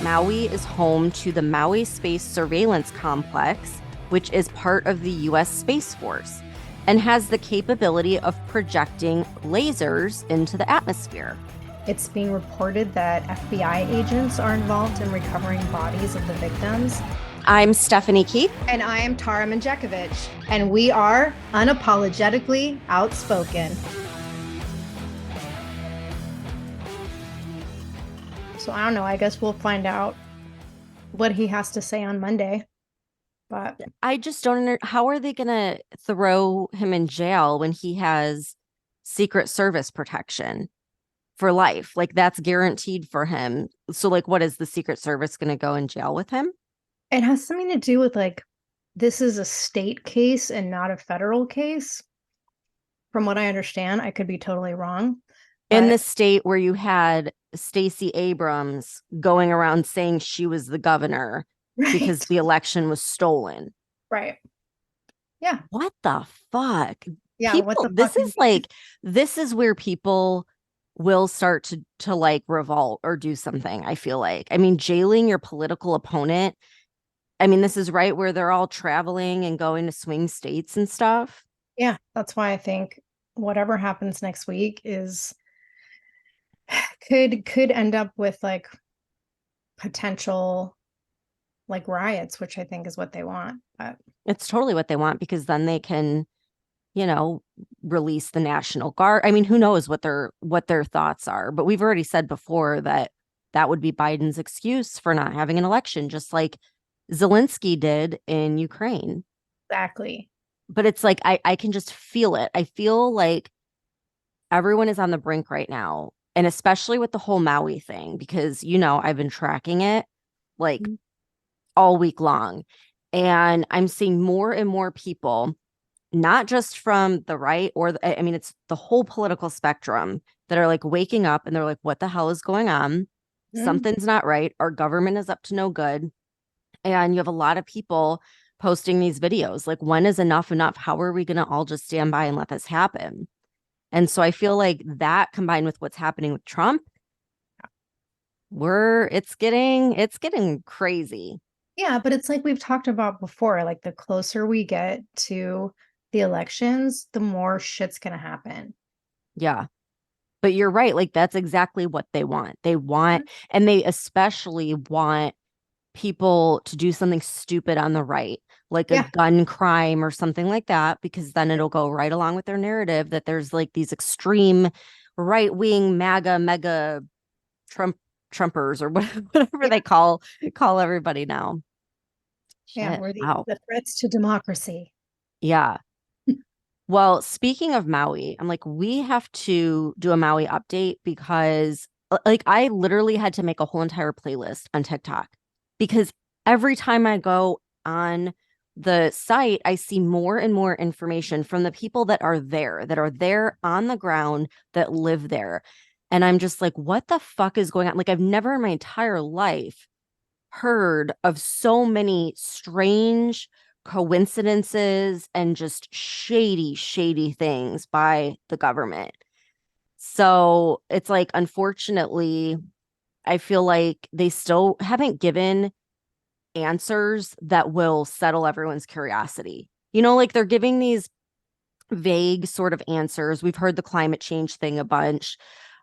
Maui is home to the Maui Space Surveillance Complex, which is part of the U.S. Space Force and has the capability of projecting lasers into the atmosphere. It's being reported that FBI agents are involved in recovering bodies of the victims. I'm Stephanie Keith. And I am Tara Manjekovic. And we are unapologetically outspoken. So I don't know. I guess we'll find out what he has to say on Monday. But I just don't know. How are they going to throw him in jail when he has Secret Service protection for life? Like, that's guaranteed for him. So, like, what is the Secret Service going to go in jail with him? it has something to do with this is a state case and not a federal case. From what I understand, I could be totally wrong. In the state where you had Stacey Abrams going around saying she was the governor because the election was stolen. Right. Yeah. What the fuck? Yeah. People, what the fuck? This is where people will start to like revolt or do something, I feel like. I mean, jailing your political opponent. I mean, this is right where they're all traveling and going to swing states and stuff. Yeah. That's why I think whatever happens next week could end up with potential riots, which I think is what they want. But it's totally what they want, because then they can, release the National Guard. I mean, who knows what their thoughts are, but we've already said before that would be Biden's excuse for not having an election, just like Zelensky did in Ukraine. Exactly. But it's like, I can just feel it. I feel like everyone is on the brink right now. And especially with the whole Maui thing, because, I've been tracking it all week long. And I'm seeing more and more people, not just from the right it's the whole political spectrum, that are waking up and they're like, what the hell is going on? Something's not right. Our government is up to no good. And you have a lot of people posting these videos. Like, when is enough enough? How are we going to all just stand by and let this happen? And so I feel like that, combined with what's happening with Trump, it's getting crazy. Yeah, but it's like we've talked about before, the closer we get to the elections, the more shit's going to happen. Yeah. But you're right. That's exactly what they want. They want, and they especially want people to do something stupid on the right, like a gun crime or something like that, because then it'll go right along with their narrative that there's these extreme right-wing mega Trumpers or whatever they call everybody now. Yeah, we're the threats to democracy. Yeah. Well, speaking of Maui, I'm like, we have to do a Maui update, because I literally had to make a whole entire playlist on TikTok, because every time I go on the site, I see more and more information from the people that are there on the ground, that live there. And I'm just like, what the fuck is going on? I've never in my entire life heard of so many strange coincidences and just shady things by the government. So it's unfortunately, I feel like they still haven't given answers that will settle everyone's curiosity. They're giving these vague sort of answers. We've heard the climate change thing a bunch.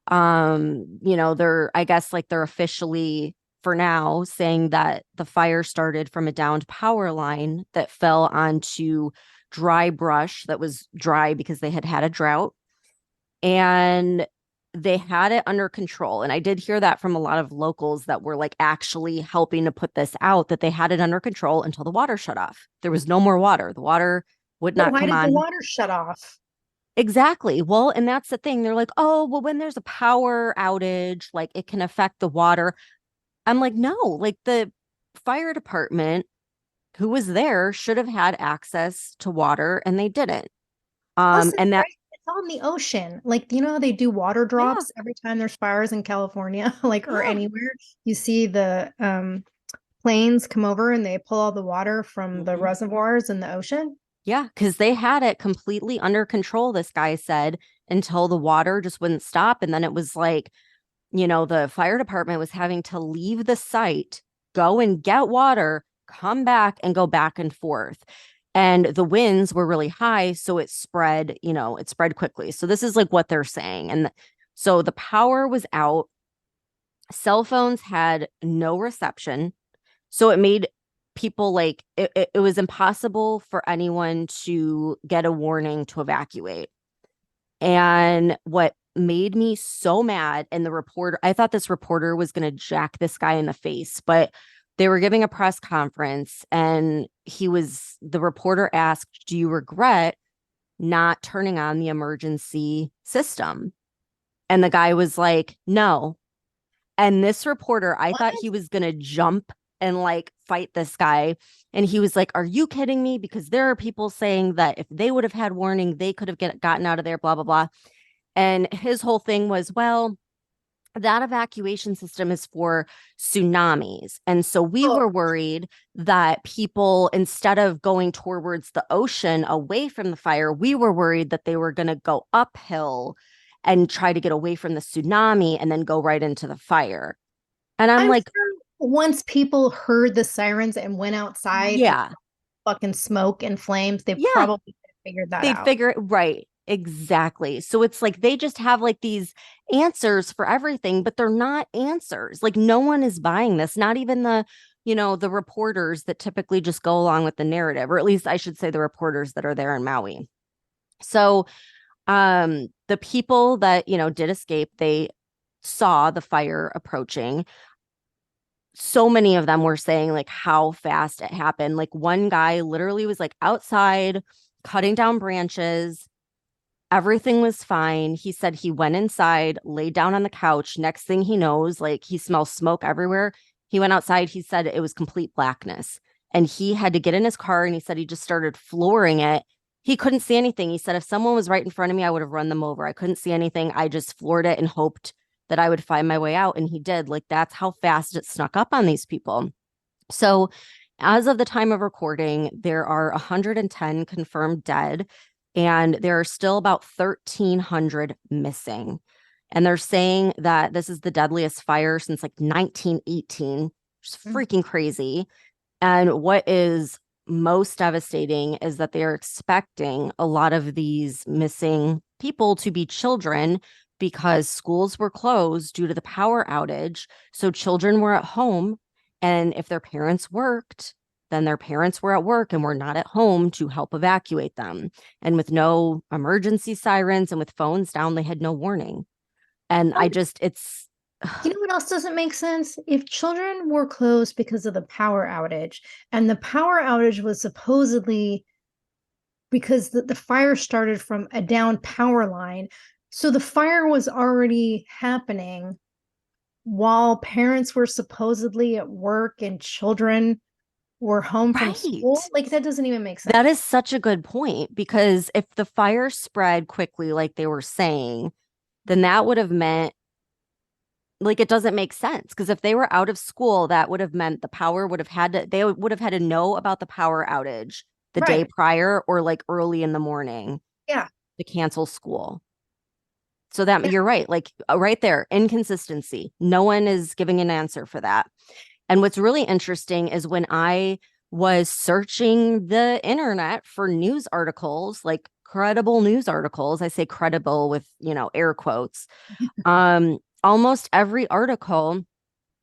I guess they're officially, for now, saying that the fire started from a downed power line that fell onto dry brush that was dry because they had a drought, and they had it under control. And I did hear that from a lot of locals that were actually helping to put this out, that they had it under control until the water shut off. There was no more water. The water would not come on. Why did the water shut off? Exactly. Well, and that's the thing. They're like, oh, well, when there's a power outage, it can affect the water. I'm like, no, the fire department who was there should have had access to water, and they didn't. And that it's on the ocean. How they do water drops every time there's fires in California, or anywhere. You see the planes come over and they pull all the water from the reservoirs in the ocean. Yeah, because they had it completely under control, this guy said, until the water just wouldn't stop. And then it was the fire department was having to leave the site, go and get water, come back and go back and forth. And the winds were really high. So it spread quickly. So this is like what they're saying. So the power was out. Cell phones had no reception. So it made people like it was impossible for anyone to get a warning to evacuate. And what made me so mad, and I thought this reporter was going to jack this guy in the face, but they were giving a press conference and the reporter asked, "Do you regret not turning on the emergency system?" And the guy was like, "No." And this reporter, I What? thought he was going to jump and like fight this guy. And he was like, "Are you kidding me? Because there are people saying that if they would have had warning, they could have gotten out of there, blah, blah, blah." And his whole thing was, well, that evacuation system is for tsunamis. And so we Oh, were worried that people, instead of going towards the ocean away from the fire, we were worried that they were going to go uphill and try to get away from the tsunami and then go right into the fire. And I'm I'm like, sure once people heard the sirens and went outside and yeah, fucking smoke and flames, they yeah, probably figured that they'd out. figure it right. Exactly. So it's like they just have like these answers for everything, but they're not answers. Like no one is buying this, not even the reporters that typically just go along with the narrative, or at least I should say the reporters that are there in Maui. So the people that, did escape, they saw the fire approaching. So many of them were saying like how fast it happened. Like one guy literally was like outside cutting down branches. Everything was fine. He said he went inside, laid down on the couch. Next thing he knows, like he smells smoke everywhere. He went outside. He said it was complete blackness. And he had to get in his car and he said he just started flooring it. He couldn't see anything. He said if someone was right in front of me, I would have run them over. I couldn't see anything. I just floored it and hoped that I would find my way out. And he did. Like that's how fast it snuck up on these people. So, as of the time of recording, there are 110 confirmed dead, and there are still about 1,300 missing. And they're saying that this is the deadliest fire since like 1918, which is Mm. freaking crazy. And what is most devastating is that they are expecting a lot of these missing people to be children because schools were closed due to the power outage. So children were at home. And if their parents worked, then their parents were at work and were not at home to help evacuate them. And with no emergency sirens and with phones down, they had no warning. And Oh, it's, you know what else doesn't make sense? If children were closed because of the power outage, and the power outage was supposedly because the fire started from a down power line. So the fire was already happening while parents were supposedly at work and children were home from school. right. Like that doesn't even make That sense. is such a good point because if the fire spread quickly, like they were saying, then that would have meant like it doesn't make sense because if they were out of school, that would have meant the power would have they would have had to know about the power outage the day Right. prior or like early in the morning Yeah. to cancel school. So that you're right, like right there, inconsistency. No one is giving an answer for that. And what's really interesting is when I was searching the internet for news articles, like credible news articles, I say credible with, air quotes. Almost every article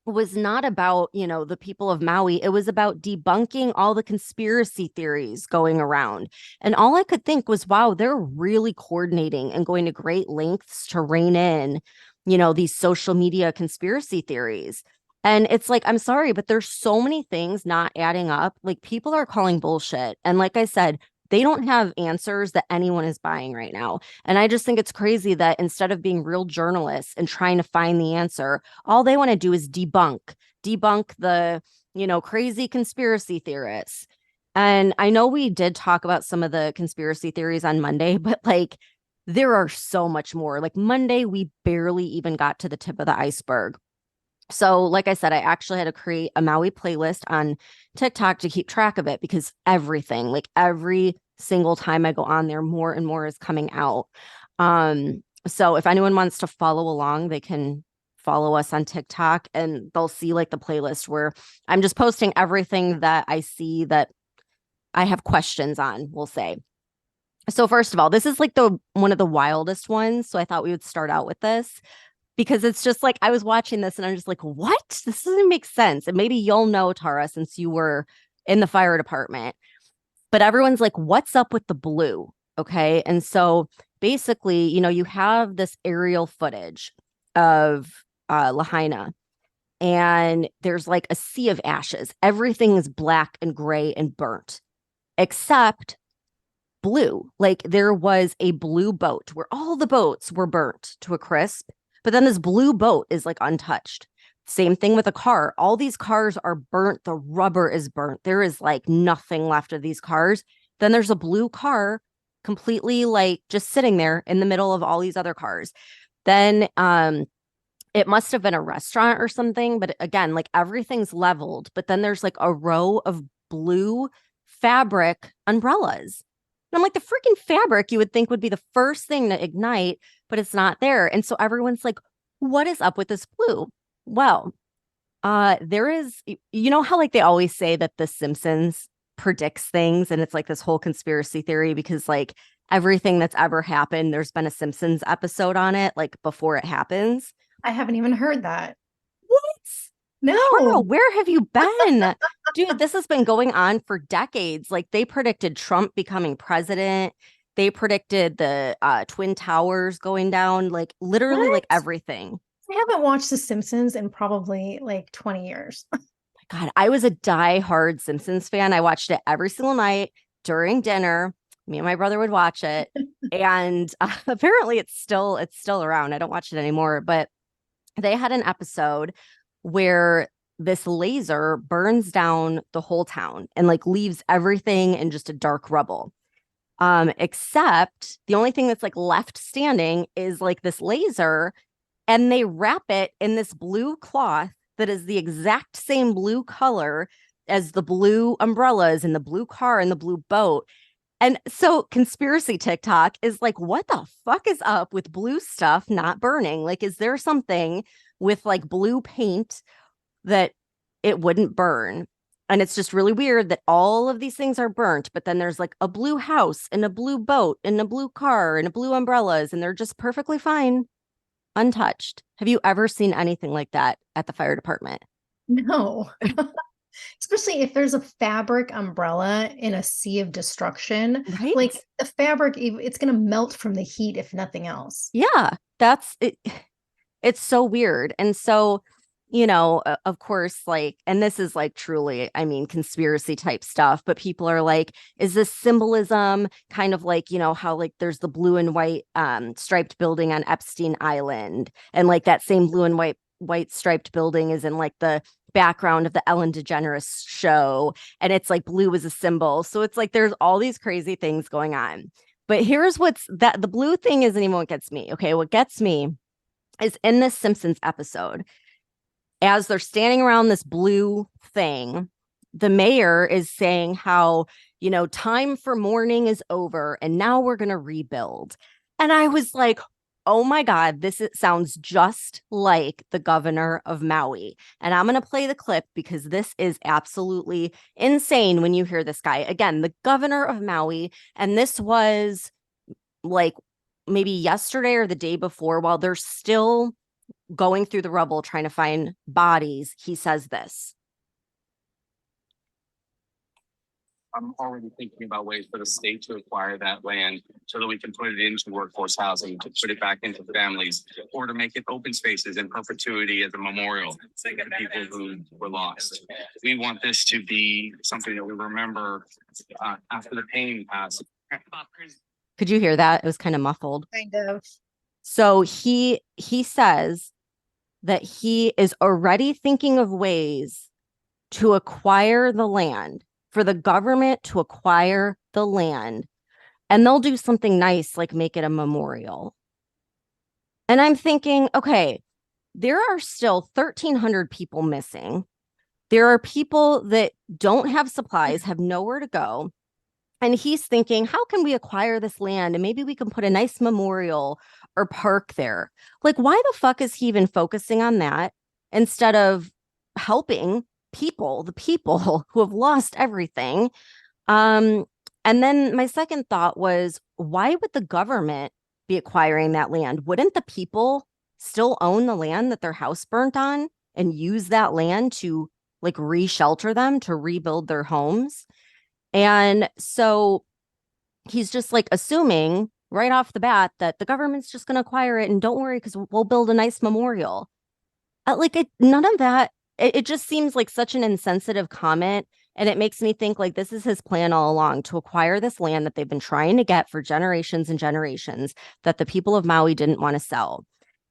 was not about, the people of Maui. It was about debunking all the conspiracy theories going around. And all I could think was, wow, they're really coordinating and going to great lengths to rein in, these social media conspiracy theories. And it's like, I'm sorry, but there's so many things not adding up. Like people are calling bullshit. And like I said, they don't have answers that anyone is buying right now. And I just think it's crazy that instead of being real journalists and trying to find the answer, all they want to do is debunk the, crazy conspiracy theorists. And I know we did talk about some of the conspiracy theories on Monday, but like there are so much more. Like Monday, we barely even got to the tip of the iceberg. So, like I said, I actually had to create a Maui playlist on TikTok to keep track of it because everything, like every single time I go on there, more and more is coming out. So if anyone wants to follow along, they can follow us on TikTok, and they'll see like the playlist where I'm just posting everything that I see that I have questions on, we'll say. So first of all, this is like the one of the wildest ones. So I thought we would start out with this because it's just like I was watching this and I'm just like, what? This doesn't make sense. And maybe you'll know, Tara, since you were in the fire department. But everyone's like, what's up with the blue? Okay. And so basically, you have this aerial footage of Lahaina, and there's like a sea of ashes. Everything is black and gray and burnt, except blue. Like there was a blue boat where all the boats were burnt to a crisp, but then this blue boat is like untouched. Same thing with a car. All these cars are burnt. The rubber is burnt. There is like nothing left of these cars. Then there's a blue car completely like just sitting there in the middle of all these other cars. Then it must have been a restaurant or something, but again, like everything's leveled, but then there's like a row of blue fabric umbrellas. And I'm like, the freaking fabric you would think would be the first thing to ignite, but it's not there. And so everyone's like, what is up with this blue? Well, there is, how like they always say that The Simpsons predicts things, and it's like this whole conspiracy theory because like everything that's ever happened, there's been a Simpsons episode on it, like before it happens. I haven't even heard that. What? Tara, No. where have you been? Dude, this has been going on for decades. Like they predicted Trump becoming president. They predicted the Twin Towers going down, like literally like What? everything. I haven't watched The Simpsons in probably like 20 years. God, I was a diehard Simpsons fan. I watched it every single night during dinner. Me and my brother would watch it. And apparently it's still around. I don't watch it anymore, but they had an episode where this laser burns down the whole town and like leaves everything in just a dark rubble. Except the only thing that's like left standing is like this laser, and they wrap it in this blue cloth that is the exact same blue color as the blue umbrellas and the blue car and the blue boat. And so conspiracy TikTok is like, what the fuck is up with blue stuff not burning? Like, is there something with like blue paint that it wouldn't burn? And it's just really weird that all of these things are burnt, but then there's like a blue house and a blue boat and a blue car and a blue umbrellas, and they're just perfectly fine, untouched. Have you ever seen anything like that at the fire department? No. Especially if there's a fabric umbrella in a sea of destruction, Right? like the fabric, it's going to melt from the heat, if nothing else. Yeah, that's it. It's so weird. And so, of course, like, and this is like truly, I mean, conspiracy type stuff, but people are like, is this symbolism kind of like, how like there's the blue and white striped building on Epstein Island, and like that same blue and white striped building is in like the background of the Ellen DeGeneres show, and it's like blue is a symbol. So it's like there's all these crazy things going on. But here's what's that the blue thing isn't even what gets me. Okay, what gets me is in this Simpsons episode, as they're standing around this blue thing, the mayor is saying how, time for mourning is over and now we're going to rebuild. And I was like, oh my God, sounds just like the governor of Maui. And I'm going to play the clip because this is absolutely insane when you hear this guy. Again, the governor of Maui. And this was like maybe yesterday or the day before, while they're still going through the rubble trying to find bodies, he says this. I'm already thinking about ways for the state to acquire that land so that we can put it into workforce housing, to put it back into families, or to make it open spaces in perpetuity as a memorial to people who were lost. We want this to be something that we remember after the pain passes. Could you hear that? It was kind of muffled. Kind of. So he says that he is already thinking of ways to acquire the land, for the government to acquire the land, and they'll do something nice like make it a memorial. And I'm thinking, okay, there are still 1,300 people missing. There are people that don't have supplies, have nowhere to go. And he's thinking, how can we acquire this land? And maybe we can put a nice memorial or park there. Like, why the fuck is he even focusing on that instead of helping the people who have lost everything? Um, and then my second thought was, why would the government be acquiring that land? Wouldn't the people still own the land that their house burnt on and use that land to like re-shelter them, to rebuild their homes? And so he's just like assuming right off the bat that the government's just going to acquire it and don't worry because we'll build a nice memorial. None of that. It just seems like such an insensitive comment. And it makes me think like this is his plan all along, to acquire this land that they've been trying to get for generations and generations, that the people of Maui didn't want to sell.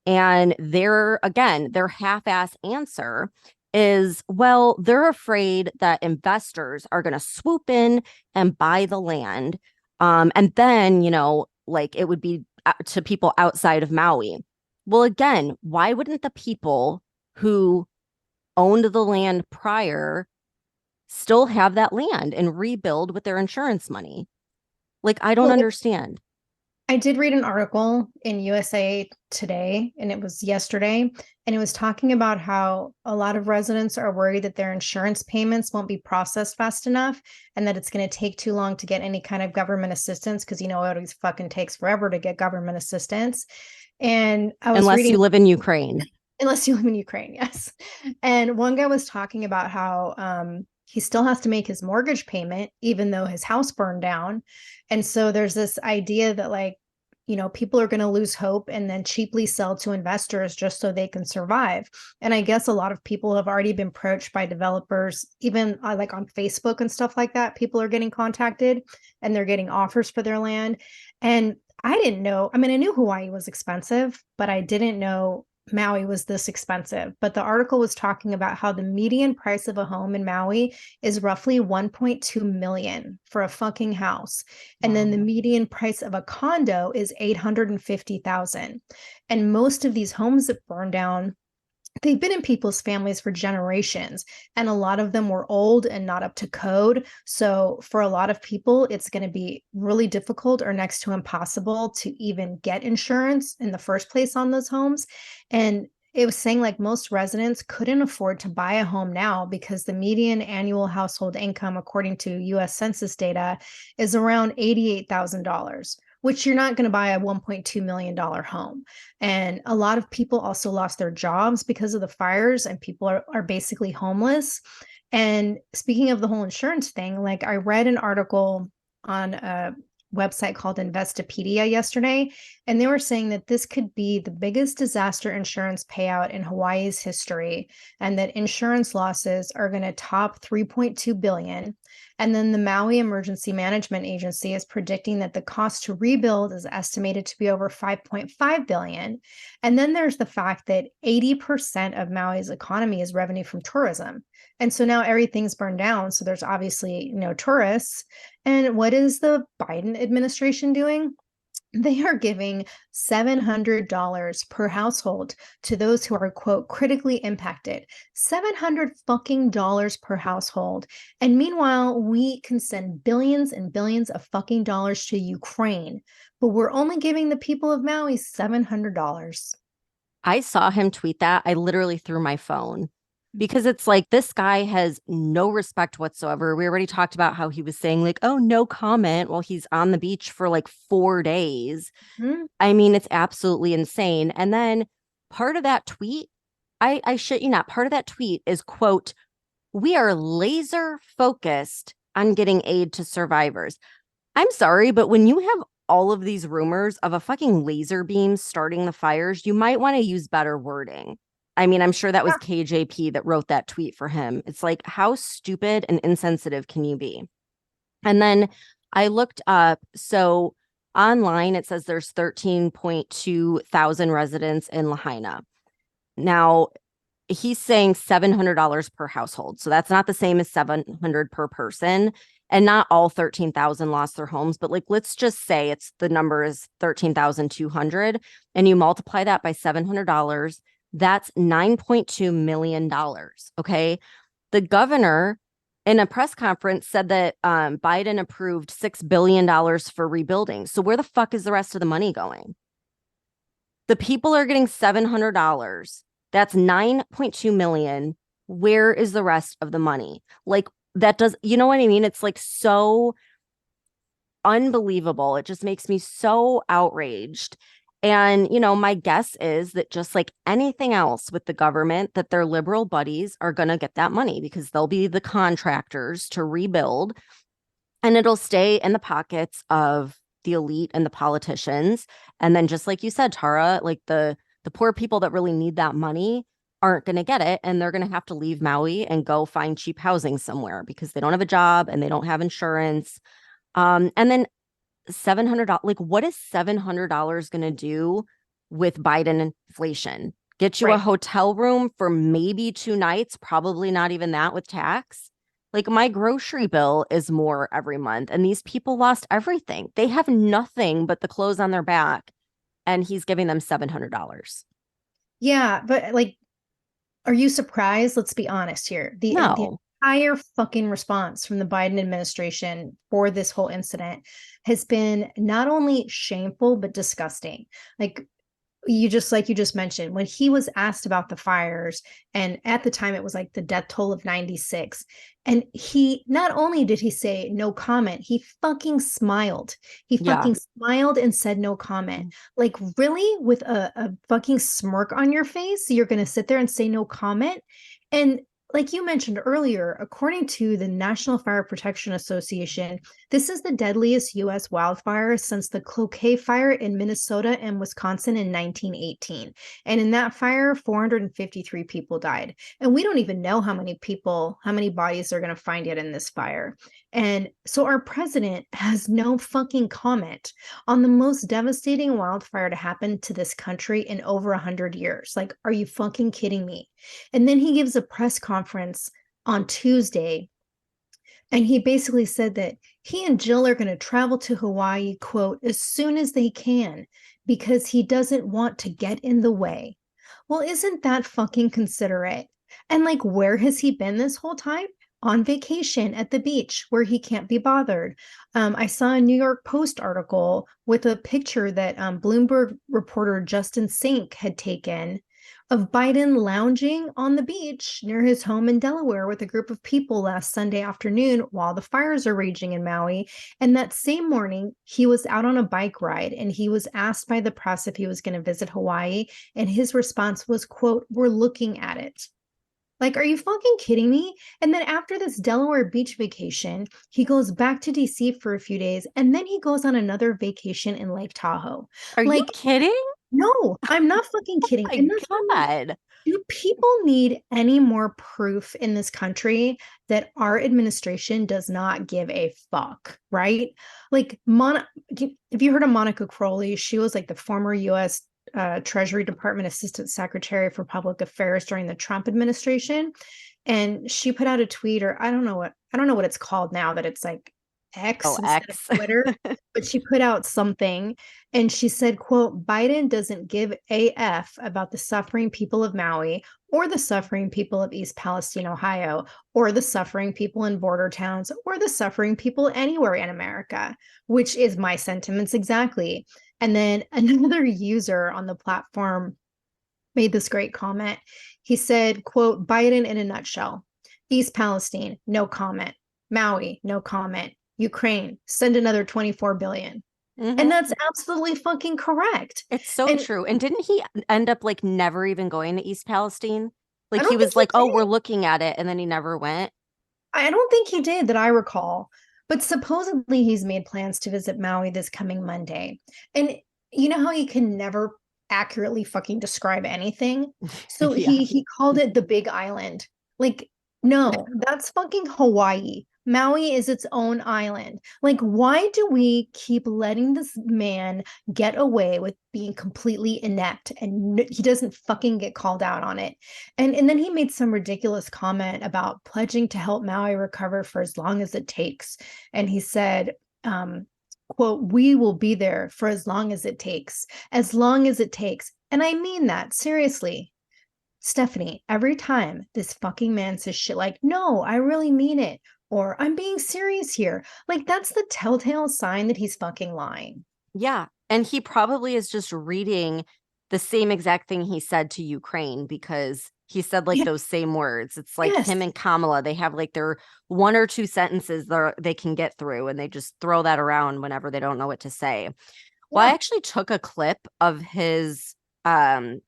And their half-ass answer is, well, they're afraid that investors are going to swoop in and buy the land. And then, like it would be to people outside of Maui. Well, again, why wouldn't the people who owned the land prior still have that land and rebuild with their insurance money? Like, I don't Well, understand. I did read an article in USA Today, and it was yesterday, and it was talking about how a lot of residents are worried that their insurance payments won't be processed fast enough and that it's going to take too long to get any kind of government assistance because it always fucking takes forever to get government assistance. And I was Unless reading, you live in Ukraine. unless you live in Ukraine, yes. And one guy was talking about how he still has to make his mortgage payment, even though his house burned down. And so there's this idea that, like, people are going to lose hope and then cheaply sell to investors just so they can survive. And I guess a lot of people have already been approached by developers, even like on Facebook and stuff like that. People are getting contacted and they're getting offers for their land. And I didn't know, I mean, I knew Hawaii was expensive, but I didn't know Maui was this expensive. But the article was talking about how the median price of a home in Maui is roughly 1.2 million for a fucking house. And then the median price of a condo is 850,000. And most of these homes that burn down, they've been in people's families for generations, and a lot of them were old and not up to code. So for a lot of people, it's going to be really difficult or next to impossible to even get insurance in the first place on those homes. And it was saying like most residents couldn't afford to buy a home now because the median annual household income, according to US Census data, is around $88,000, which you're not going to buy a $1.2 million home. And a lot of people also lost their jobs because of the fires, and people are basically homeless. And speaking of the whole insurance thing, like I read an article on a website called Investopedia yesterday, and they were saying that this could be the biggest disaster insurance payout in Hawaii's history, and that insurance losses are going to top 3.2 billion. And then the Maui Emergency Management Agency is predicting that the cost to rebuild is estimated to be over 5.5 billion. And then there's the fact that 80% of Maui's economy is revenue from tourism. And so now everything's burned down. So there's obviously no tourists. And what is the Biden administration doing? They are giving $700 per household to those who are, quote, critically impacted. 700 fucking dollars per household. And meanwhile, we can send billions and billions of fucking dollars to Ukraine, but we're only giving the people of Maui $700. I saw him tweet that. I literally threw my phone, because it's like this guy has no respect whatsoever. We already talked about how he was saying like, oh, no comment while he's on the beach for like 4 days. Mm-hmm. I mean, it's absolutely insane. And then part of that tweet, I shit you not, part of that tweet is, quote, we are laser focused on getting aid to survivors. I'm sorry, but when you have all of these rumors of a fucking laser beam starting the fires, you might want to use better wording. I mean, I'm sure that was KJP that wrote that tweet for him. It's like, how stupid and insensitive can you be? And then I looked up, so online it says there's 13.2 thousand residents in Lahaina. Now, he's saying $700 per household. So that's not the same as 700 per person. And not all 13,000 lost their homes, but like, let's just say the number is 13,200 and you multiply that by $700, that's $9.2 million. Okay. The governor in a press conference said that Biden approved $6 billion for rebuilding. So where the fuck is the rest of the money going? The people are getting $700. That's 9.2 million. Where is the rest of the money? Like that does, you know what I mean? It's like so unbelievable. It just makes me so outraged. And, my guess is that just like anything else with the government, that their liberal buddies are going to get that money because they'll be the contractors to rebuild, and it'll stay in the pockets of the elite and the politicians. And then just like you said, Tara, like the poor people that really need that money aren't going to get it, and they're going to have to leave Maui and go find cheap housing somewhere because they don't have a job and they don't have insurance. And then $700, like what is $700 going to do with Biden inflation? Get you a Right. hotel room for maybe 2 nights, probably not even that with tax. Like my grocery bill is more every month, and these people lost everything. They have nothing but the clothes on their back, and he's giving them $700. Yeah, but like, are you surprised? Let's be honest here. The No. entire fucking response from the Biden administration for this whole incident has been not only shameful but disgusting. Like you just mentioned, when he was asked about the fires, and at the time it was like the death toll of 96, and he not only did he say no comment, he fucking smiled. He Yeah. fucking smiled and said no comment. Like, really, with a fucking smirk on your face, you're gonna sit there and say no comment? And like you mentioned earlier, according to the National Fire Protection Association, this is the deadliest U.S. wildfire since the Cloquet fire in Minnesota and Wisconsin in 1918. And in that fire, 453 people died. And we don't even know how many bodies they're going to find yet in this fire. And so our president has no fucking comment on the most devastating wildfire to happen to this country in over 100 years. Like, are you fucking kidding me? And then he gives a press conference on Tuesday, and he basically said that he and Jill are going to travel to Hawaii, quote, as soon as they can, because he doesn't want to get in the way. Well, isn't that fucking considerate? And like, where has he been this whole time? On vacation at the beach where he can't be bothered. I saw a New York Post article with a picture that Bloomberg reporter Justin Sink had taken of Biden lounging on the beach near his home in Delaware with a group of people last Sunday afternoon while the fires are raging in Maui. And that same morning, he was out on a bike ride, and he was asked by the press if he was going to visit Hawaii. And his response was, quote, "We're looking at it." Like, are you fucking kidding me? And then after this Delaware beach vacation, he goes back to DC for a few days, and then he goes on another vacation in Lake Tahoe. Are you Like, kidding? no, I'm not fucking kidding. My And that's God. do people need any more proof in this country that our administration does not give a fuck, right? Like, have you heard of Monica Crowley? She was like the former U.S. Treasury Department Assistant Secretary for Public Affairs during the Trump administration, and she put out a tweet, or I don't know what it's called now, that it's like Oh, X instead of X. Twitter, but she put out something, and she said, quote, "Biden doesn't give a F about the suffering people of Maui, or the suffering people of East Palestine, Ohio, or the suffering people in border towns, or the suffering people anywhere in America," which is my sentiments exactly. And then another user on the platform made this great comment. He said, quote, "Biden in a nutshell. East Palestine, no comment. Maui, no comment. Ukraine, send another 24 billion. And Mhm. that's absolutely fucking correct. It's so And true. And didn't he end up like never even going to East Palestine? I Like he don't think was he like, "Oh, we're did. looking at it," and then he never went. I don't think he did, that I recall. But supposedly he's made plans to visit Maui this coming Monday. And you know how you can never accurately fucking describe anything? So Yeah. he called it the Big Island. Like, no, that's fucking Hawaii. Maui is its own island. Like, why do we keep letting this man get away with being completely inept, and he doesn't fucking get called out on it? And then he made some ridiculous comment about pledging to help Maui recover for as long as it takes. And he said, quote, "We will be there for as long as it takes, as long as it takes." And I mean that seriously. Stephanie, every time this fucking man says shit like, "No, I really mean it," or "I'm being serious here," like, that's the telltale sign that he's fucking lying. Yeah. And he probably is just reading the same exact thing he said to Ukraine, because he said like Yeah. those same words. It's like Yes. him and Kamala, they have like their one or two sentences that they can get through, and they just throw that around whenever they don't know what to say. Well, I Yeah. actually took a clip of his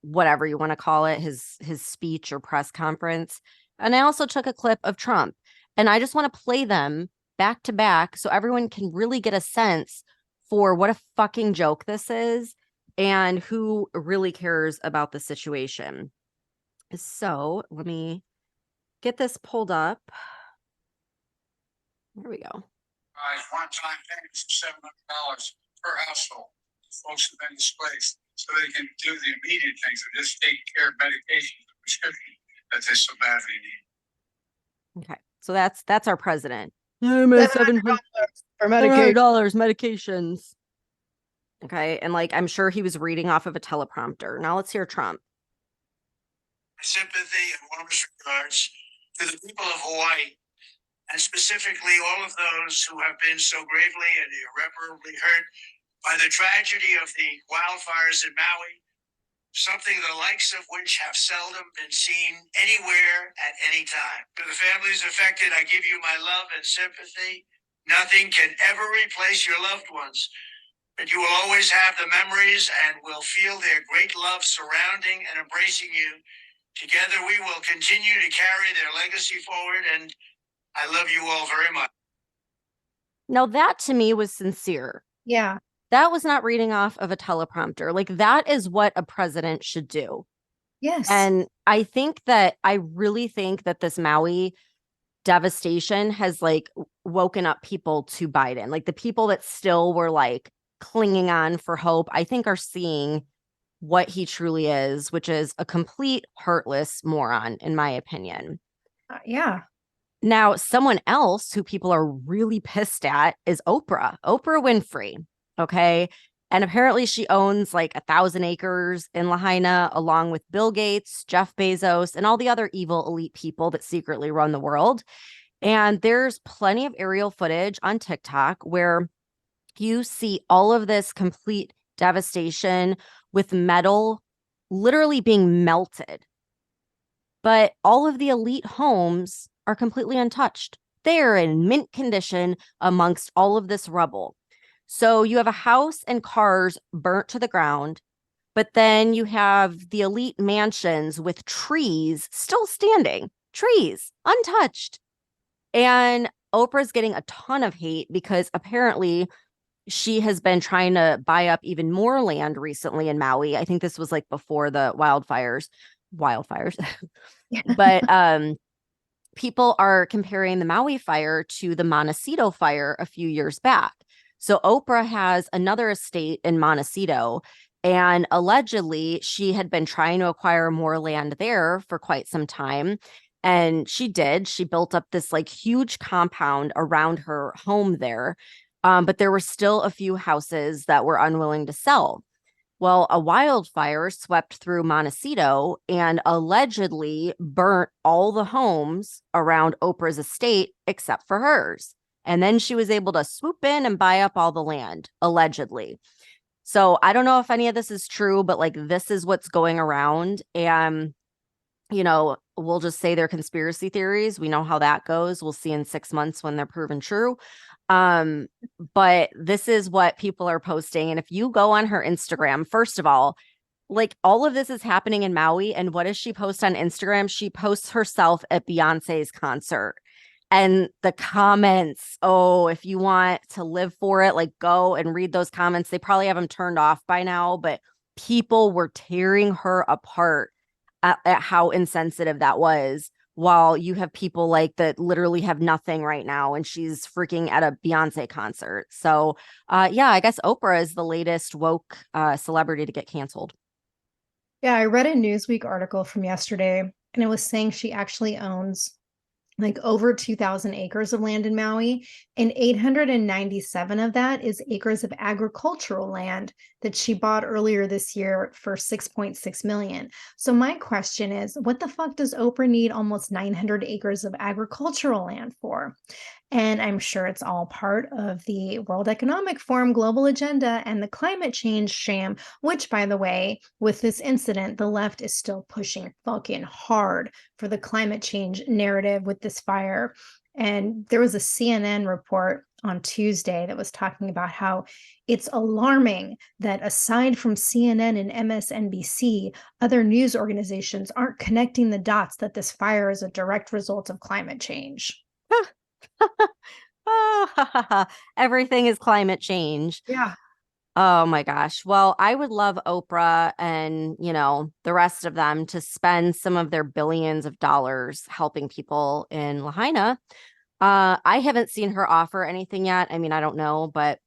whatever you want to call it, his speech or press conference. And I also took a clip of Trump. And I just want to play them back to back so everyone can really get a sense for what a fucking joke this is and who really cares about the situation. So let me get this pulled up. There we go. One-time payments of $700 per household. Folks have been displaced, so they can do the immediate things of just taking care of medication, prescription that they so badly need. Okay, so that's our president. $700 for medication. $700 medications. Okay, and like I'm sure he was reading off of a teleprompter. Now let's hear Trump. Sympathy and warmest regards to the people of Hawaii, and specifically all of those who have been so gravely and irreparably hurt by the tragedy of the wildfires in Maui, something the likes of which have seldom been seen anywhere at any time. To the families affected, I give you my love and sympathy. Nothing can ever replace your loved ones, but you will always have the memories and will feel their great love surrounding and embracing you. Together we will continue to carry their legacy forward, and I love you all very much. Now that to me was sincere. Yeah. That was not reading off of a teleprompter. Like that is what a president should do. Yes. And I really think that this Maui devastation has like woken up people to Biden. Like the people that still were like clinging on for hope, I think are seeing what he truly is, which is a complete heartless moron, in my opinion. Yeah. Now, someone else who people are really pissed at is Oprah Winfrey. Okay. And apparently she owns like 1,000 acres in Lahaina, along with Bill Gates, Jeff Bezos, and all the other evil elite people that secretly run the world. And there's plenty of aerial footage on TikTok where you see all of this complete devastation with metal literally being melted. But all of the elite homes are completely untouched. They are in mint condition amongst all of this rubble. So you have a house and cars burnt to the ground, but then you have the elite mansions with trees still standing, trees untouched. And Oprah's getting a ton of hate because apparently she has been trying to buy up even more land recently in Maui. I think this was like before the wildfires. But people are comparing the Maui fire to the Montecito fire a few years back. So Oprah has another estate in Montecito, and allegedly she had been trying to acquire more land there for quite some time. And she did. She built up this like huge compound around her home there. But there were still a few houses that were unwilling to sell. Well, a wildfire swept through Montecito and allegedly burnt all the homes around Oprah's estate except for hers. And then she was able to swoop in and buy up all the land, allegedly. So I don't know if any of this is true, but like this is what's going around. And, you know, we'll just say they're conspiracy theories. We know how that goes. We'll see in 6 months when they're proven true. But this is what people are posting. And if you go on her Instagram, first of all, like all of this is happening in Maui. And what does she post on Instagram? She posts herself at Beyonce's concert. And the comments, oh, if you want to live for it, like go and read those comments. They probably have them turned off by now, but people were tearing her apart at how insensitive that was. While you have people like that literally have nothing right now, and she's freaking at a Beyonce concert. So, yeah, I guess Oprah is the latest woke celebrity to get canceled. Yeah, I read a Newsweek article from yesterday, and it was saying she actually owns like over 2,000 acres of land in Maui, and 897 of that is acres of agricultural land that she bought earlier this year for 6.6 million. So my question is, what the fuck does Oprah need almost 900 acres of agricultural land for? And I'm sure it's all part of the World Economic Forum global agenda and the climate change sham, which, by the way, with this incident, the left is still pushing fucking hard for the climate change narrative with this fire. And there was a CNN report on Tuesday that was talking about how it's alarming that aside from CNN and MSNBC, other news organizations aren't connecting the dots that this fire is a direct result of climate change. Oh, everything is climate change. Yeah. Oh my gosh. Well, I would love Oprah and, the rest of them to spend some of their billions of dollars helping people in Lahaina. I haven't seen her offer anything yet. I mean, I don't know, but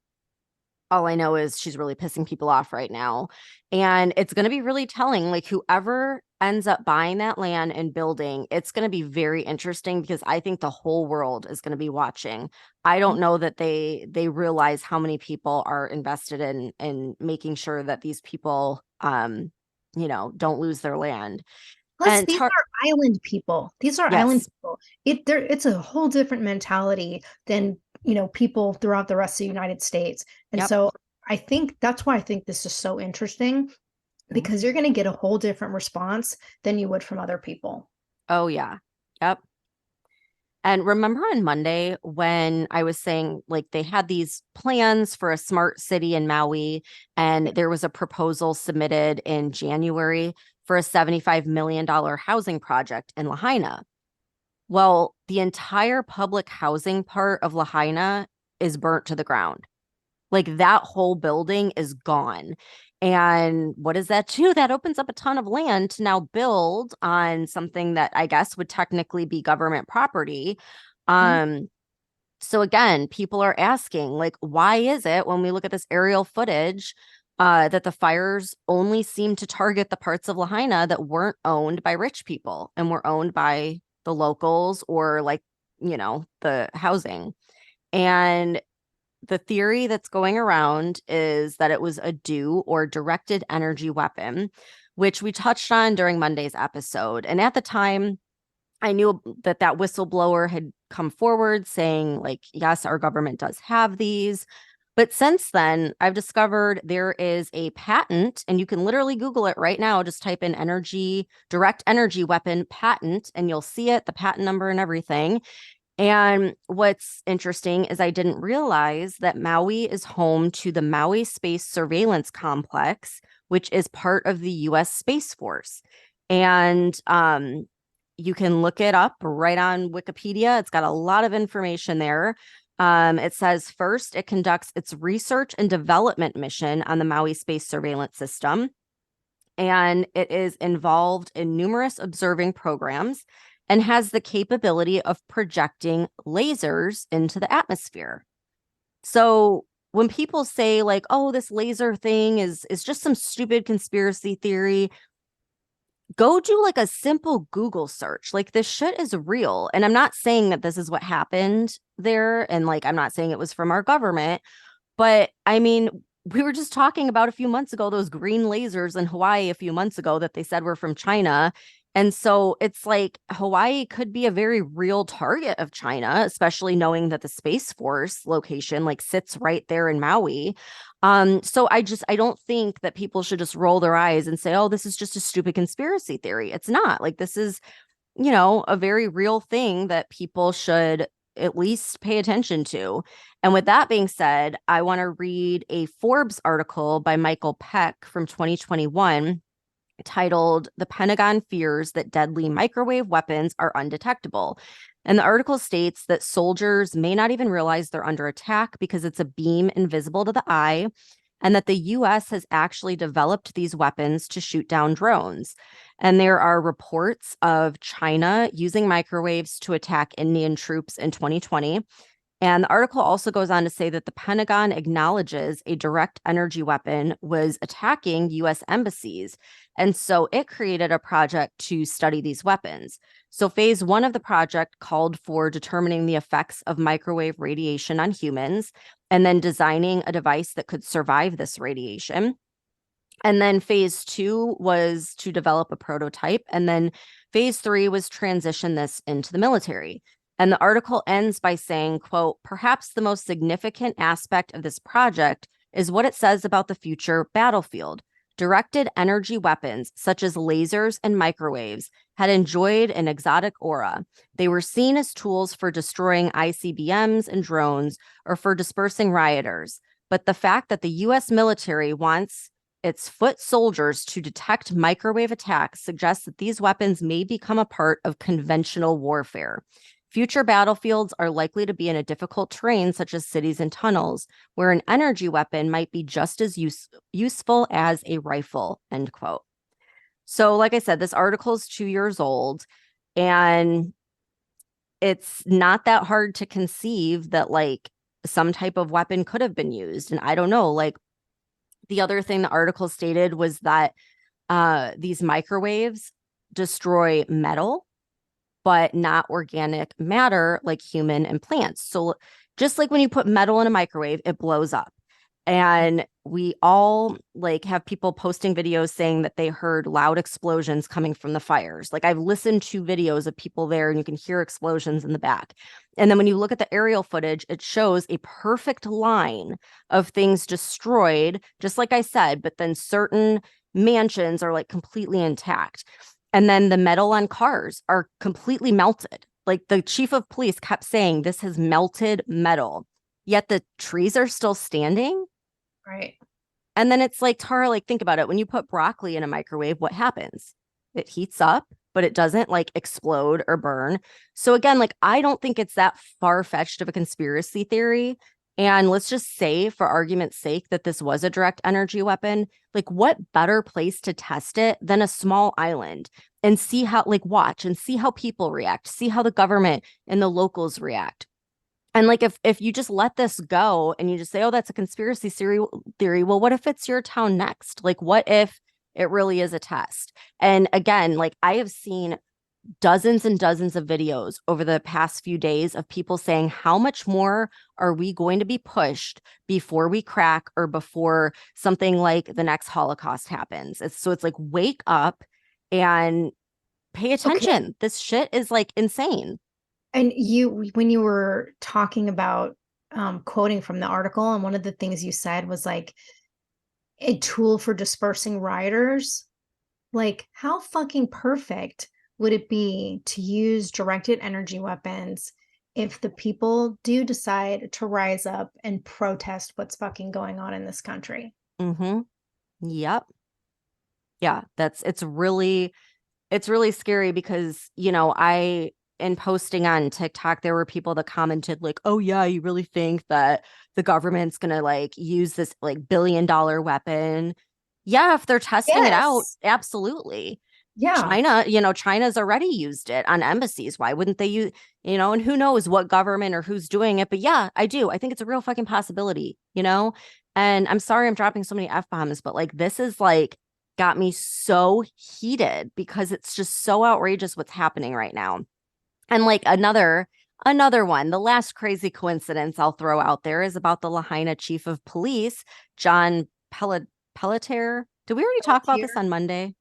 all I know is she's really pissing people off right now. And it's going to be really telling, like whoever ends up buying that land and building, it's going to be very interesting because I think the whole world is going to be watching. I don't know that they realize how many people are invested in making sure that these people don't lose their land. Plus, And these are island people. These are island yes. people. It's a whole different mentality than, people throughout the rest of the United States. And Yep. so I think that's why I think this is so interesting because you're going to get a whole different response than you would from other people. Oh yeah. Yep. And remember on Monday when I was saying like they had these plans for a smart city in Maui, and there was a proposal submitted in January for a $75 million housing project in Lahaina. Well, the entire public housing part of Lahaina is burnt to the ground. Like that whole building is gone. And what does that do? That opens up a ton of land to now build on something that I guess would technically be government property. Um, so again, people are asking, like, why is it when we look at this aerial footage, that the fires only seem to target the parts of Lahaina that weren't owned by rich people and were owned by the locals or like, the housing. And the theory that's going around is that it was a DEW or directed energy weapon, which we touched on during Monday's episode. And at the time, I knew that whistleblower had come forward saying, like, yes, our government does have these. But since then, I've discovered there is a patent, and you can literally Google it right now. Just type in direct energy weapon patent, and you'll see it, the patent number and everything. And what's interesting is I didn't realize that Maui is home to the Maui Space Surveillance Complex, which is part of the U.S. Space Force. And you can look it up right on Wikipedia. It's got a lot of information there. It says first, it conducts its research and development mission on the Maui Space Surveillance System. And it is involved in numerous observing programs and has the capability of projecting lasers into the atmosphere. So when people say like, oh, this laser thing is just some stupid conspiracy theory, go do like a simple Google search. Like this shit is real. And I'm not saying that this is what happened there. And like, I'm not saying it was from our government, but I mean, we were just talking about a few months ago, those green lasers in Hawaii a few months ago that they said were from China. And so it's like Hawaii could be a very real target of China, especially knowing that the Space Force location like sits right there in Maui. So I don't think that people should just roll their eyes and say, oh, this is just a stupid conspiracy theory. It's not. Like this is, a very real thing that people should at least pay attention to. And with that being said, I want to read a Forbes article by Michael Peck from 2021 titled "The Pentagon Fears That Deadly Microwave Weapons Are Undetectable." And the article states that soldiers may not even realize they're under attack because it's a beam invisible to the eye, and that the US has actually developed these weapons to shoot down drones. And there are reports of China using microwaves to attack Indian troops in 2020. And the article also goes on to say that the Pentagon acknowledges a direct energy weapon was attacking US embassies. And so it created a project to study these weapons. So phase one of the project called for determining the effects of microwave radiation on humans and then designing a device that could survive this radiation. And then phase two was to develop a prototype. And then phase three was transition this into the military. And the article ends by saying, quote, perhaps the most significant aspect of this project is what it says about the future battlefield. Directed energy weapons, such as lasers and microwaves, had enjoyed an exotic aura. They were seen as tools for destroying ICBMs and drones or for dispersing rioters. But the fact that the US military wants its foot soldiers to detect microwave attacks suggests that these weapons may become a part of conventional warfare. Future battlefields are likely to be in a difficult terrain, such as cities and tunnels, where an energy weapon might be just as useful as a rifle, end quote. So, like I said, this article is 2 years old, and it's not that hard to conceive that, like, some type of weapon could have been used. And I don't know, like, the other thing the article stated was that these microwaves destroy metal, but not organic matter like human and plants. So just like when you put metal in a microwave, it blows up. And we all like have people posting videos saying that they heard loud explosions coming from the fires. Like I've listened to videos of people there and you can hear explosions in the back. And then when you look at the aerial footage, it shows a perfect line of things destroyed, just like I said, but then certain mansions are like completely intact. And then the metal on cars are completely melted. Like the chief of police kept saying, this has melted metal, yet the trees are still standing. Right. And then it's like, Tara, like, think about it. When you put broccoli in a microwave, what happens? It heats up, but it doesn't like explode or burn. So again, like, I don't think it's that far-fetched of a conspiracy theory. And let's just say, for argument's sake, that this was a direct energy weapon. Like, what better place to test it than a small island and see how, like, watch and see how people react, see how the government and the locals react. And like if you just let this go and you just say, oh, that's a conspiracy theory, well, what if it's your town next? Like, what if it really is a test? And again, like I have seen dozens and dozens of videos over the past few days of people saying, how much more are we going to be pushed before we crack or before something like the next Holocaust happens? So it's like, wake up and pay attention. Okay. This shit is like insane. And when you were talking about quoting from the article, and one of the things you said was like a tool for dispersing rioters, like how fucking perfect would it be to use directed energy weapons if the people do decide to rise up and protest what's fucking going on in this country? Mm-hmm. Yep. Yeah, it's really scary because, you know, in posting on TikTok, there were people that commented like, oh yeah, you really think that the government's gonna like use this like $1 billion weapon? Yeah, if they're testing it out, Yes. absolutely. Yeah. China, you know, China's already used it on embassies. Why wouldn't they use, you know, and who knows what government or who's doing it. But yeah, I do. I think it's a real fucking possibility, you know? And I'm sorry I'm dropping so many F-bombs, but like this is like got me so heated because it's just so outrageous what's happening right now. And like another one, the last crazy coincidence I'll throw out there is about the Lahaina chief of police, John Pelletier. Did we already talk about this on Monday?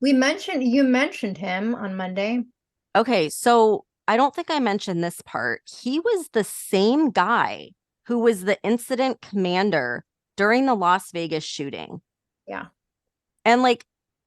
You mentioned him on Monday. Okay, so I don't think I mentioned this part. He was the same guy who was the incident commander during the Las Vegas shooting. Yeah. And like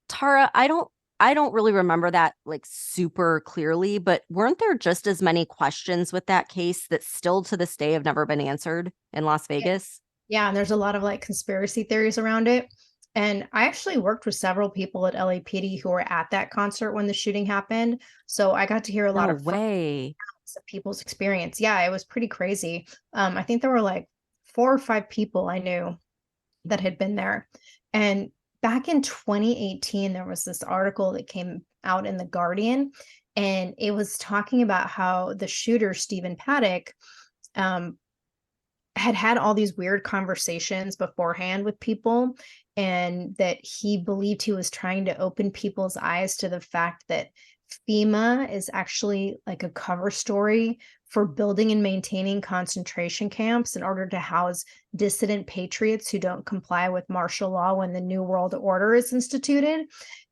Tara, I don't really remember that like super clearly, but weren't there just as many questions with that case that still to this day have never been answered in Las Vegas? Yeah, and there's a lot of like conspiracy theories around it. And I actually worked with several people at LAPD who were at that concert when the shooting happened. So I got to hear a lot No of way. people's experience. Yeah, it was pretty crazy. I think there were like 4 or 5 people I knew that had been there. And back in 2018, there was this article that came out in The Guardian, and it was talking about how the shooter, Stephen Paddock, um, had all these weird conversations beforehand with people, and that he believed he was trying to open people's eyes to the fact that FEMA is actually like a cover story for building and maintaining concentration camps in order to house dissident patriots who don't comply with martial law when the New World Order is instituted.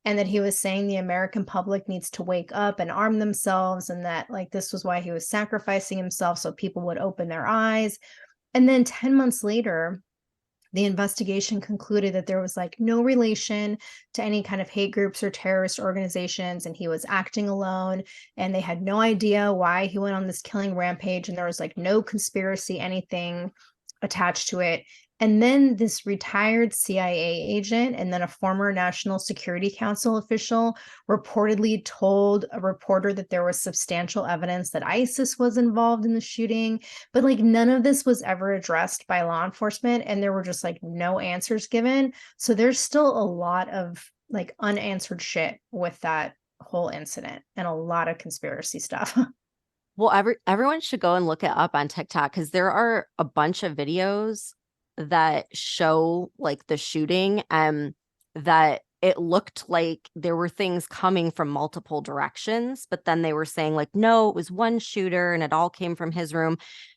And that he was saying the American public needs to wake up and arm themselves, and that like this was why he was sacrificing himself so people would open their eyes. And then 10 months later, the investigation concluded that there was like no relation to any kind of hate groups or terrorist organizations, and he was acting alone, and they had no idea why he went on this killing rampage, and there was like no conspiracy, anything attached to it. And then this retired CIA agent and then a former National Security Council official reportedly told a reporter that there was substantial evidence that ISIS was involved in the shooting. But like none of this was ever addressed by law enforcement, and there were just like no answers given. So there's still a lot of like unanswered shit with that whole incident, and a lot of conspiracy stuff. Well, everyone should go and look it up on TikTok, because there are a bunch of videos that show like the shooting, that it looked like there were things coming from multiple directions, but then they were saying like, no, it was one shooter and it all came from his room.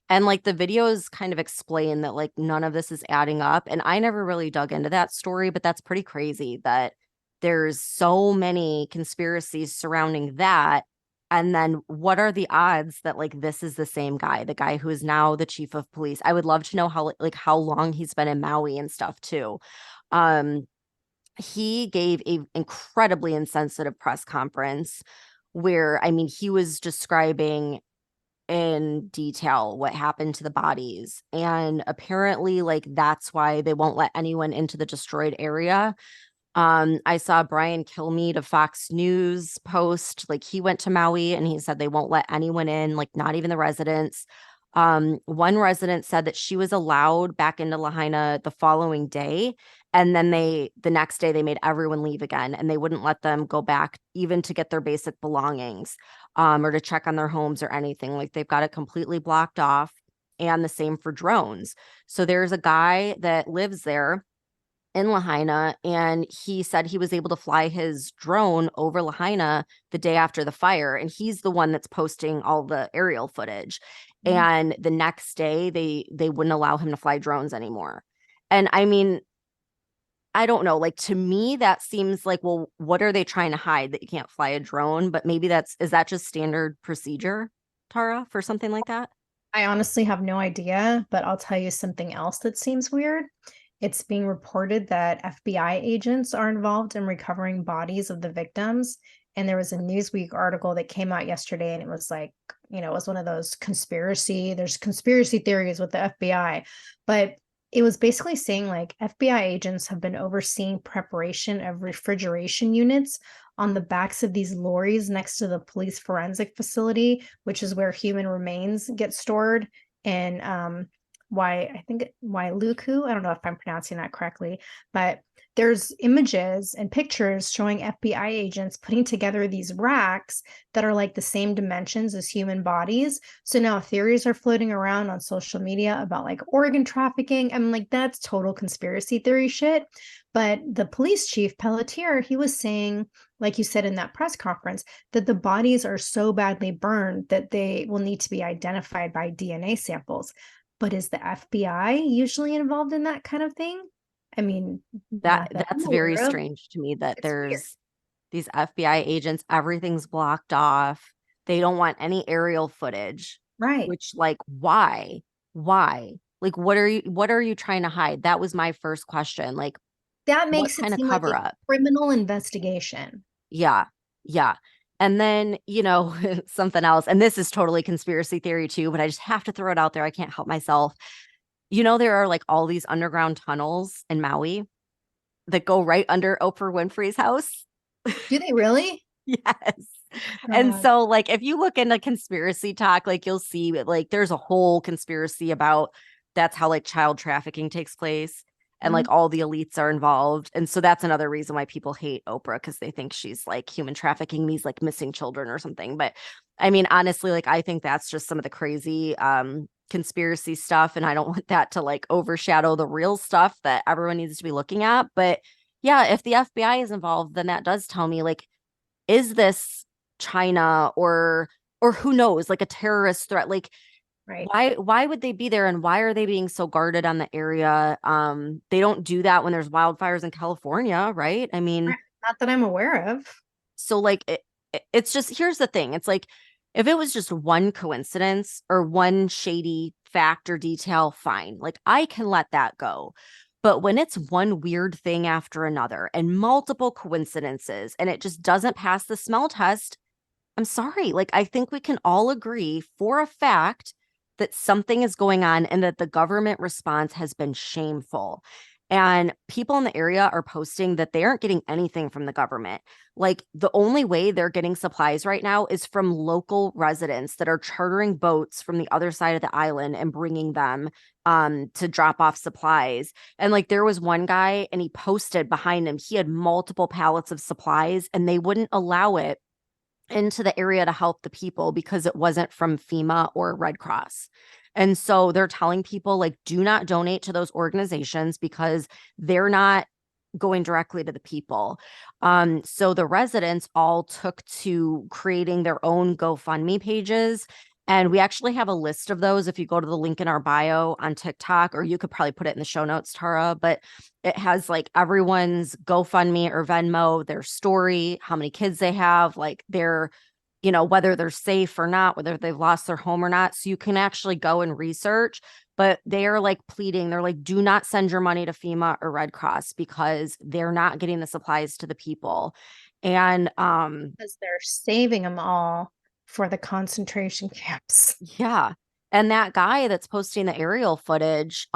And like the videos kind of explain that like none of this is adding up. And I never really dug into that story, but that's pretty crazy that there's so many conspiracies surrounding that. And then what are the odds that like this is the same guy, the guy who is now the chief of police? I would love to know how long he's been in Maui and stuff too. Um, he gave a incredibly insensitive press conference where, I mean, he was describing in detail what happened to the bodies. And apparently, like, that's why they won't let anyone into the destroyed area. I saw Brian Kilmeade of Fox News post, like he went to Maui and he said they won't let anyone in, like not even the residents. One resident said that she was allowed back into Lahaina the following day. And then the next day they made everyone leave again, and they wouldn't let them go back even to get their basic belongings, or to check on their homes or anything. Like they've got it completely blocked off. And the same for drones. So there's a guy that lives there in Lahaina, and he said he was able to fly his drone over Lahaina the day after the fire, and he's the one that's posting all the aerial footage. Mhm. And the next day they wouldn't allow him to fly drones anymore. And I mean, I don't know, like to me that seems like, well, what are they trying to hide, that you can't fly a drone? But maybe is that just standard procedure, Tara, for something like that? I honestly have no idea, but I'll tell you something else that seems weird. It's being reported that FBI agents are involved in recovering bodies of the victims. And there was a Newsweek article that came out yesterday, and it was like, it was one of those there's conspiracy theories with the FBI, but it was basically saying like FBI agents have been overseeing preparation of refrigeration units on the backs of these lorries next to the police forensic facility, which is where human remains get stored. And I think Wailuku. I don't know if I'm pronouncing that correctly, but there's images and pictures showing FBI agents putting together these racks that are like the same dimensions as human bodies. So now theories are floating around on social media about like organ trafficking. I'm like, that's total conspiracy theory shit. But the police chief, Pelletier, he was saying, like you said in that press conference, that the bodies are so badly burned that they will need to be identified by DNA samples. But is the FBI usually involved in that kind of thing? I mean, not that I'm That's very aware of. strange to me, that It's weird. there's these FBI agents, everything's blocked off. They don't want any aerial footage, Right. which like why? Why? Like what are you trying to hide? That was my first question. Like That what makes it kind of seem like cover a up? criminal investigation. Yeah. Yeah. And then, something else, and this is totally conspiracy theory too, but I just have to throw it out there. I can't help myself. There are like all these underground tunnels in Maui that go right under Oprah Winfrey's house. Do they really? Yes. And God. so like if you look into conspiracy talk, like you'll see like there's a whole conspiracy about that's how like child trafficking takes place, and Mhm. like all the elites are involved. And so that's another reason why people hate Oprah, because they think she's like human trafficking these like missing children or something. But I mean, honestly, like I think that's just some of the crazy conspiracy stuff, and I don't want that to like overshadow the real stuff that everyone needs to be looking at. But yeah, if the FBI is involved, then that does tell me like, is this China or who knows, like a terrorist threat? Like Right. why would they be there, and why are they being so guarded on the area? They don't do that when there's wildfires in California, right? I mean, Not that I'm aware of. so like it's just, here's the thing. It's like if it was just one coincidence or one shady fact or detail, fine. Like I can let that go. But when it's one weird thing after another and multiple coincidences and it just doesn't pass the smell test, I'm sorry. Like, I think we can all agree for a fact that something is going on and that the government response has been shameful. And people in the area are posting that they aren't getting anything from the government. Like, the only way they're getting supplies right now is from local residents that are chartering boats from the other side of the island and bringing them to drop off supplies. And like, there was one guy and he posted behind him, he had multiple pallets of supplies and they wouldn't allow it into the area to help the people because it wasn't from FEMA or Red Cross. And so they're telling people like, do not donate to those organizations because they're not going directly to the people. So the residents all took to creating their own GoFundMe pages. And we actually have a list of those if you go to the link in our bio on TikTok, or you could probably put it in the show notes, Tara, but it has like everyone's GoFundMe or Venmo, their story, how many kids they have, like their, whether they're safe or not, whether they've lost their home or not. So you can actually go and research, but they are like pleading. They're like, do not send your money to FEMA or Red Cross because they're not getting the supplies to the people. And Because they're saving them all for the concentration camps. yeah. And that guy that's posting the aerial footage,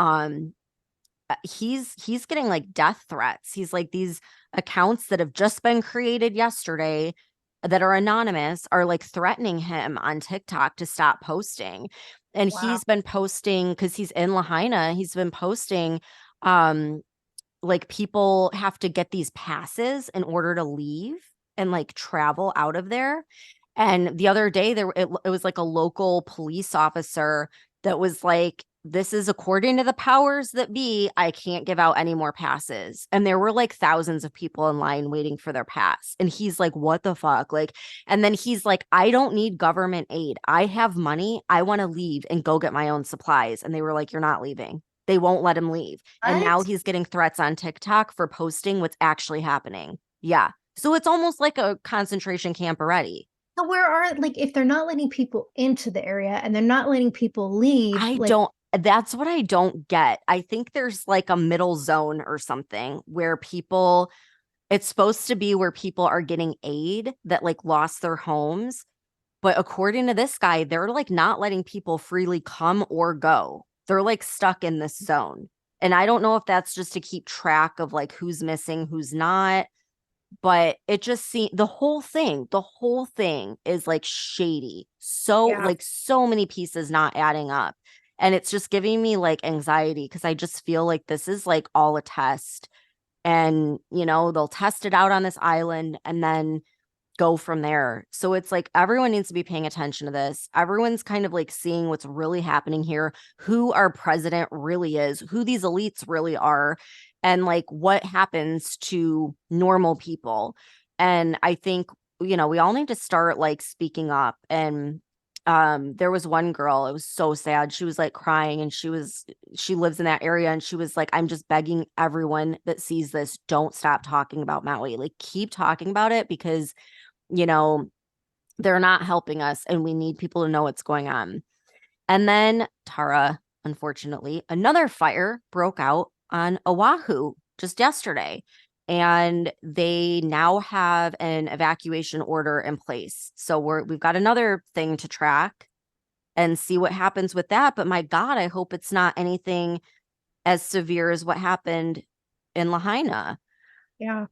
he's getting like death threats. He's like, these accounts that have just been created yesterday that are anonymous are like threatening him on TikTok to stop posting. And Wow. he's been posting because he's in Lahaina, he's been posting like people have to get these passes in order to leave and like travel out of there. And the other day it was like a local police officer that was like, this is according to the powers that be, I can't give out any more passes. And there were like thousands of people in line waiting for their pass. And he's like, what the fuck? Like, and then he's like, I don't need government aid. I have money. I want to leave and go get my own supplies. And they were like, you're not leaving. They won't let him leave. And now What? he's getting threats on TikTok for posting what's actually happening. Yeah. So it's almost like a concentration camp already. So where are, like, if they're not letting people into the area and they're not letting people leave, like, That's what I don't get. I think there's like a middle zone or something where people, it's supposed to be where people are getting aid that like lost their homes. But according to this guy, they're like not letting people freely come or go. They're like stuck in this zone. And I don't know if that's just to keep track of like who's missing, who's not, but it just seemed the whole thing is like shady. So yeah, like so many pieces not adding up. And it's just giving me like anxiety because I just feel like this is like all a test. And, they'll test it out on this island and then go from there. So it's like everyone needs to be paying attention to this. Everyone's kind of like seeing what's really happening here, who our president really is, who these elites really are, and like what happens to normal people. And I think, we all need to start like speaking up. And there was one girl, it was so sad. She was like crying and she lives in that area and she was like, I'm just begging everyone that sees this, don't stop talking about Maui. Like keep talking about it because you know, they're not helping us and we need people to know what's going on. And then Tara, unfortunately, another fire broke out on Oahu just yesterday. And they now have an evacuation order in place. So we've got another thing to track and see what happens with that. But my God, I hope it's not anything as severe as what happened in Lahaina. yeah,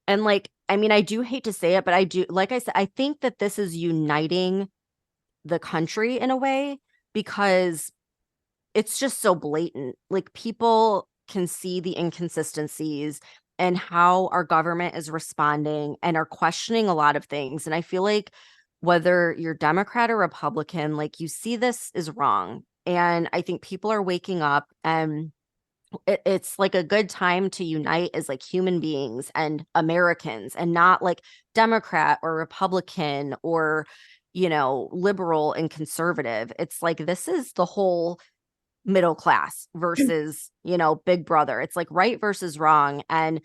And like, I mean, I do hate to say it, but I do, like I said, I think that this is uniting the country in a way because it's just so blatant. Like people can see the inconsistencies and how our government is responding and are questioning a lot of things. And I feel like whether you're Democrat or Republican, like you see this is wrong. And I think people are waking up, and it's like a good time to unite as like human beings and Americans, and not like Democrat or Republican or, liberal and conservative. It's like this is the whole middle class versus, big brother. It's like right versus wrong. And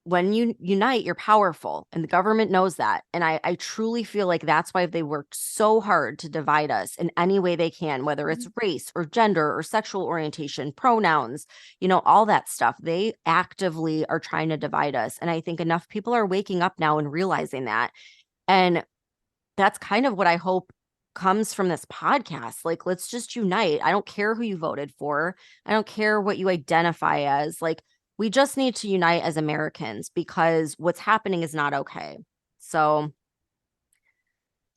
when you unite, you're powerful, and the government knows that. And I truly feel like that's why they worked so hard to divide us in any way they can, whether it's race or gender or sexual orientation, pronouns, all that stuff. They actively are trying to divide us. And I think enough people are waking up now and realizing that. And that's kind of what I hope comes from this podcast. Like, let's just unite. I don't care who you voted for. I don't care what you identify as. Like, we just need to unite as Americans, because what's happening is not okay. So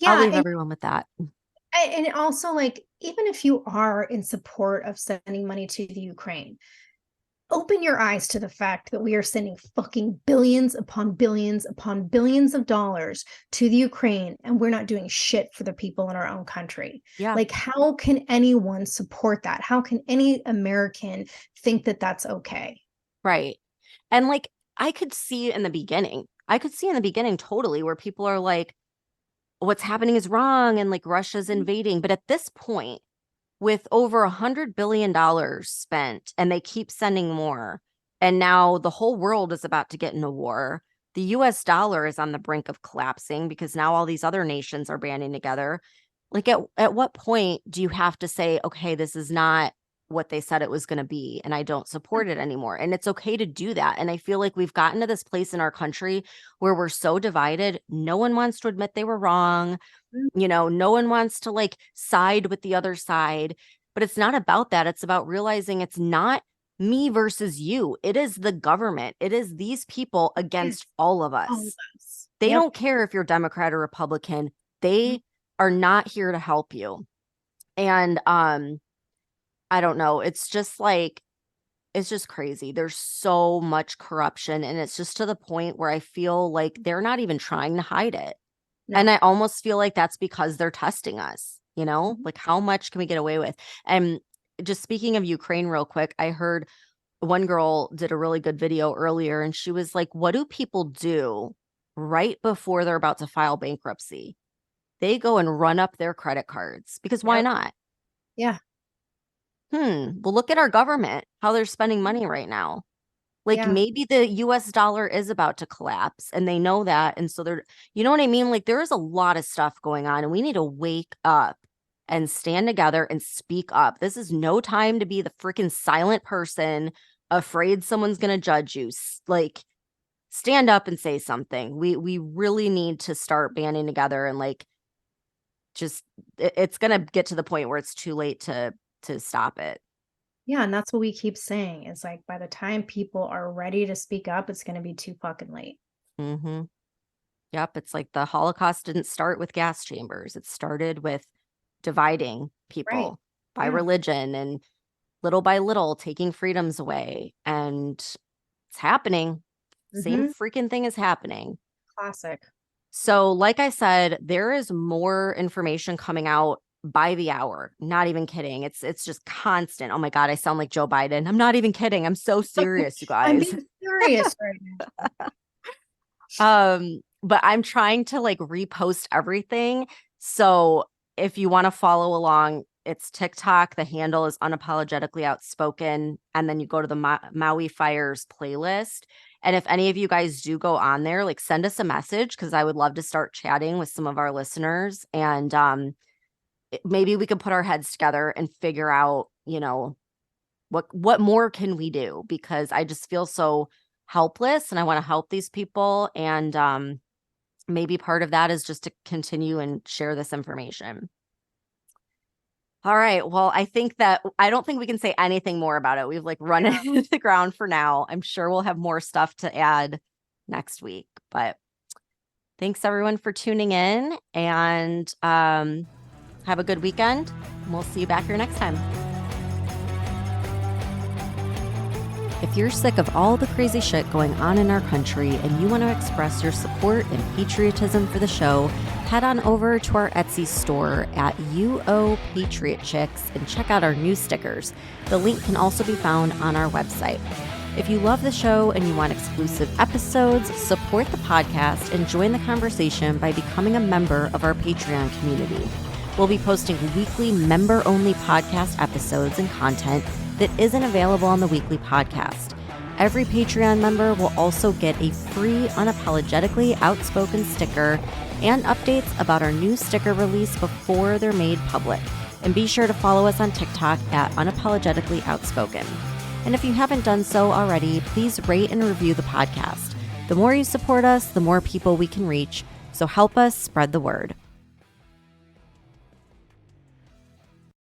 I'll leave everyone with that. And also, like, even if you are in support of sending money to the Ukraine, open your eyes to the fact that we are sending fucking billions upon billions upon billions of dollars to the Ukraine, and we're not doing shit for the people in our own country. Yeah. Like, how can anyone support that? How can any American think that that's okay? Right. And like, I could see in the beginning totally, where people are like, what's happening is wrong, and like Russia's invading. But at this point, with over $100 billion spent, and they keep sending more, and now the whole world is about to get in a war, the US dollar is on the brink of collapsing because now all these other nations are banding together. Like, at what point do you have to say, okay, this is not what they said it was going to be, and I don't support it anymore? And it's okay to do that. And I feel like we've gotten to this place in our country where we're so divided. No one wants to admit they were wrong. No one wants to like side with the other side. But it's not about that. It's about realizing it's not me versus you. It is the government. It is these people against all of us. They don't care if you're Democrat or Republican. They are not here to help you. And I don't know. It's just crazy. There's so much corruption, and it's just to the point where I feel like they're not even trying to hide it. No. And I almost feel like that's because they're testing us, like how much can we get away with? And just speaking of Ukraine real quick, I heard one girl did a really good video earlier, and she was like, what do people do right before they're about to file bankruptcy? They go and run up their credit cards, because why not? Yeah. Well, look at our government, how they're spending money right now. Like, maybe the US dollar is about to collapse, and they know that. And so they're, you know what I mean? Like, there is a lot of stuff going on, and we need to wake up and stand together and speak up. This is no time to be the freaking silent person, afraid someone's going to judge you. Like, stand up and say something. We really need to start banding together, and like, just, it's going to get to the point where it's too late to stop it. Yeah, and that's what we keep saying. It's like, by the time people are ready to speak up, it's going to be too fucking late. Mm-hmm. Yep. It's like the Holocaust didn't start with gas chambers. It started with dividing people by religion, and little by little taking freedoms away. And it's happening. Same freaking thing is happening. Classic. So like I said, there is more information coming out by the hour. Not even kidding. It's just constant. Oh my God, I sound like Joe Biden. I'm not even kidding. I'm so serious, you guys. I'm being serious right now. But I'm trying to like repost everything. So if you want to follow along, it's TikTok. The handle is Unapologetically Outspoken. And then you go to the Maui Fires playlist. And if any of you guys do go on there, like, send us a message, because I would love to start chatting with some of our listeners. And maybe we could put our heads together and figure out, what more can we do? Because I just feel so helpless, and I want to help these people. And maybe part of that is just to continue and share this information. All right. Well, I don't think we can say anything more about it. We've like run it into the ground for now. I'm sure we'll have more stuff to add next week, but thanks everyone for tuning in, and have a good weekend. We'll see you back here next time. If you're sick of all the crazy shit going on in our country, and you want to express your support and patriotism for the show, head on over to our Etsy store at UO Patriot Chicks and check out our new stickers. The link can also be found on our website. If you love the show and you want exclusive episodes, support the podcast and join the conversation by becoming a member of our Patreon community. We'll be posting weekly member-only podcast episodes and content that isn't available on the weekly podcast. Every Patreon member will also get a free Unapologetically Outspoken sticker and updates about our new sticker release before they're made public. And be sure to follow us on TikTok at Unapologetically Outspoken. And if you haven't done so already, please rate and review the podcast. The more you support us, the more people we can reach. So help us spread the word.